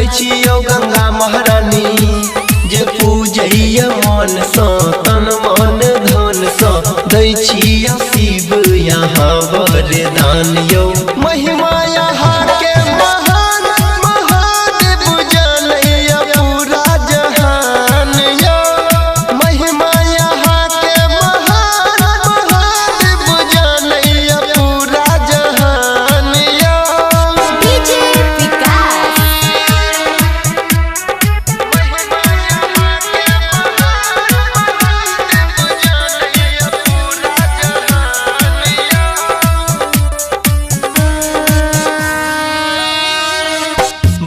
चाहे छियो गंगा महारानी जे पूजैया मन सा तन मन धन सा दै छिया शिव यहाँ वरदान यो महिमा यहाँ के महान महादेव जानैया पूरा जहान यो महिमा यहाँ के महान महादेव जानैया पूरा जहान यो डीजे विकास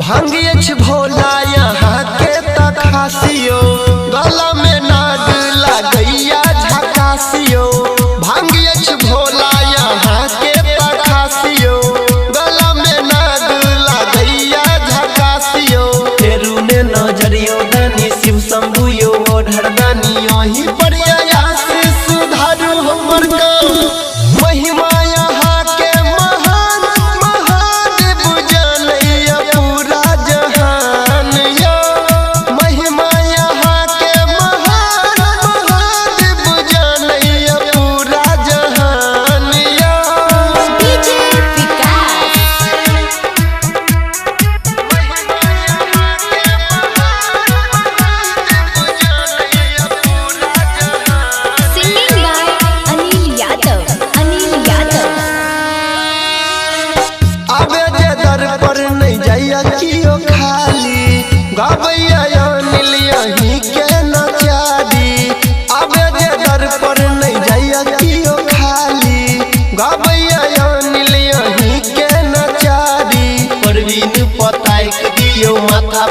भांगिए भोला यहाँ के तखासियो गला में नाग लगैया झकासियो भांगिए भोला यहाँ के तखासियो गला में नाग लगैया झकासियो तेरू ने नजरियो दानी शिव शंभु यो ओढ़र दानी यही पर से सुधारू हमर गाँव महिमा यहाँ के महान महादेव जानैया पूरा जहान यो महिमा यहाँ के महान महादेव जानैया पूरा जहान यो DJ Vikas singing by Anil Yadav आबे जे दर पर नहीं जाइया कियो खाली गावैया अनिल यहीं के नचारी आबे जे दर पर नहीं जाइया कियो खाली गावैया अनिल यहीं के नचारी परवीन पताई के दियो माथा